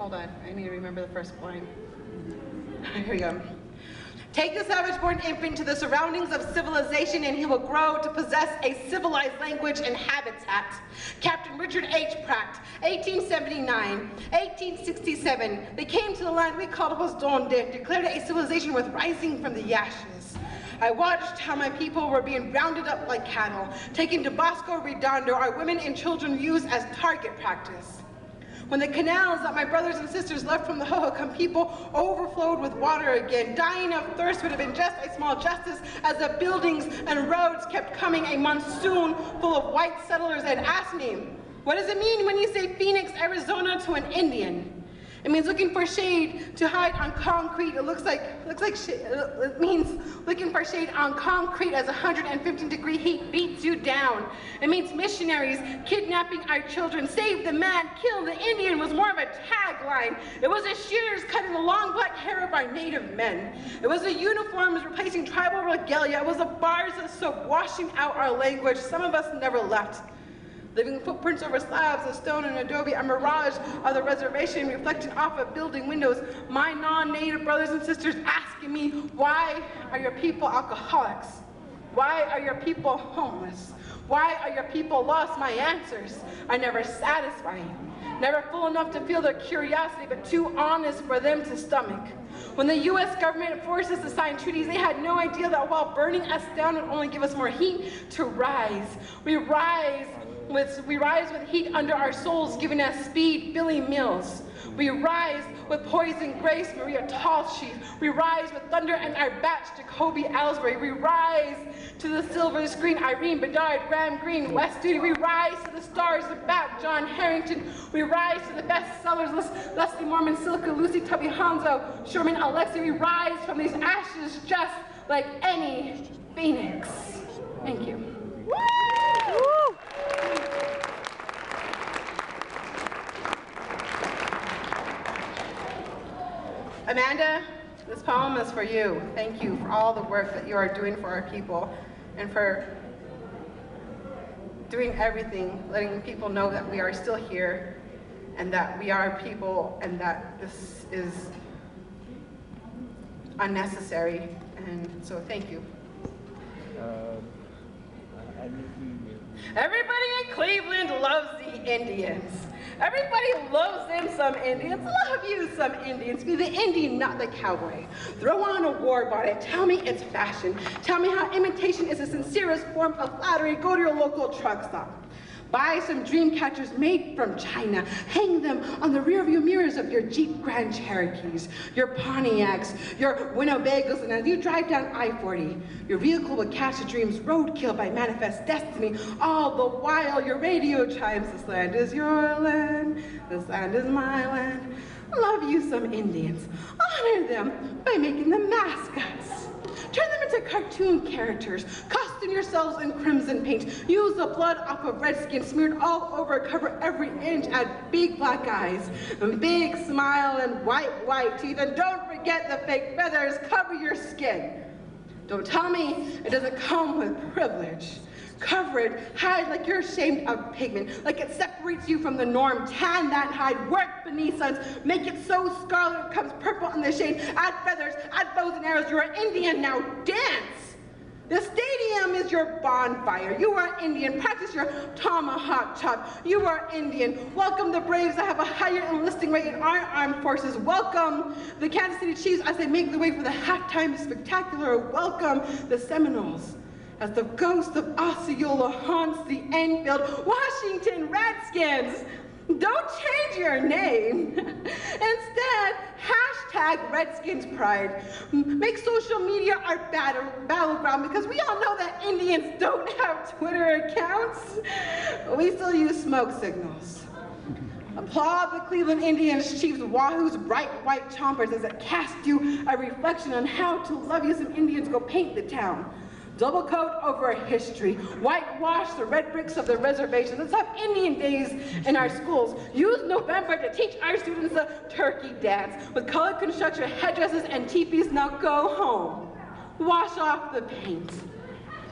hold on. I need to remember the first line. Here we go. Take the savage-born infant to the surroundings of civilization and he will grow to possess a civilized language and habitat. Captain Richard H. Pratt, 1879, 1867. They came to the land we called Wasdonde, declared it a civilization worth rising from the ashes. I watched how my people were being rounded up like cattle, taken to Bosco Redondo, our women and children used as target practice. When the canals that my brothers and sisters left from the Hohokam people overflowed with water again, dying of thirst would have been just a small justice as the buildings and roads kept coming, a monsoon full of white settlers and asked me, what does it mean when you say Phoenix, Arizona to an Indian? It means looking for shade to hide on concrete. It it means looking for shade on concrete as 115-degree heat beats you down. It means missionaries kidnapping our children. Save the man, kill the Indian was more of a tagline. It was the shears cutting the long black hair of our native men. It was the uniforms replacing tribal regalia. It was the bars of soap washing out our language. Some of us never left. Leaving footprints over slabs of stone and adobe, a mirage of the reservation reflecting off of building windows. My non-native brothers and sisters asking me, why are your people alcoholics? Why are your people homeless? Why are your people lost? My answers are never satisfying, never full enough to feel their curiosity, but too honest for them to stomach. When the US government forced us to sign treaties, they had no idea that while burning us down would only give us more heat to rise. We rise with heat under our souls, giving us speed, Billy Mills. We rise with poison grace, Maria Tallsheaf. We rise with thunder and our batch, Jacoby Ellsbury. We rise to the silver screen, Irene Bedard, Graham Greene, West Duty. We rise to the stars of back, John Harrington. We rise to the bestsellers list, Leslie Mormon, Silica, Lucy Tubby Hanzo, Sherman Alexie. We rise from these ashes just like any phoenix. Thank you. Woo! Amanda, this poem is for you. Thank you for all the work that you are doing for our people and for doing everything, letting people know that we are still here and that we are people and that this is unnecessary. And so thank you. Everybody in Cleveland loves the Indians. Everybody loves them some Indians. Love you some Indians. Be the Indian, not the cowboy. Throw on a war bonnet. Tell me it's fashion. Tell me how imitation is the sincerest form of flattery. Go to your local truck stop. Buy some dream catchers made from China. Hang them on the rearview mirrors of your Jeep Grand Cherokees, your Pontiacs, your Winnebagos, and as you drive down I-40, your vehicle will catch a dream's roadkill by manifest destiny. All the while your radio chimes, this land is your land, this land is my land. Love you some Indians. Honor them by making them mascots. Turn them into cartoon characters. Costume yourselves in crimson paint. Use the blood off of redskins smeared all over. Cover every inch. Add big black eyes, and big smile, and white teeth. And don't forget the fake feathers. Cover your skin. Don't tell me it doesn't come with privilege. Cover it, hide like you're ashamed of pigment, like it separates you from the norm. Tan that hide, work beneath suns, make it so scarlet it becomes purple in the shade. Add feathers, add bows and arrows. You're an Indian now, dance. The stadium is your bonfire. You are Indian. Practice your tomahawk chop. You are Indian. Welcome the Braves that have a higher enlisting rate in our armed forces. Welcome the Kansas City Chiefs as they make the way for the halftime spectacular. Welcome the Seminoles as the ghost of Osceola haunts the Enfield. Washington Redskins, don't change your name. Instead, hashtag Redskins Pride. Make social media our battleground because we all know that Indians don't have Twitter accounts. We still use smoke signals. Applaud the Cleveland Indians Chiefs Wahoo's bright white chompers as it casts you a reflection on how to love you some Indians go paint the town. Double coat over history. Whitewash the red bricks of the reservation. Let's have Indian days in our schools. Use November to teach our students the turkey dance with colored construction headdresses and teepees. Now go home. Wash off the paint.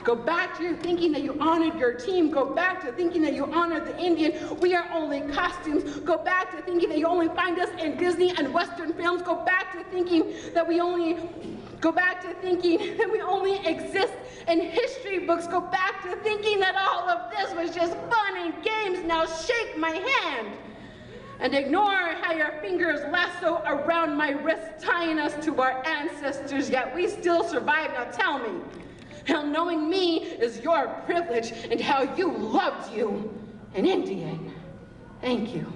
Go back to thinking that you honored your team. Go back to thinking that you honored the Indian. We are only costumes. Go back to thinking that you only find us in Disney and Western films. Go back to thinking that we only exist in history books. Go back to thinking that all of this was just fun and games. Now shake my hand. And ignore how your fingers lasso around my wrist, tying us to our ancestors, yet we still survive. Now tell me, how knowing me is your privilege and how you loved you, an Indian. Thank you.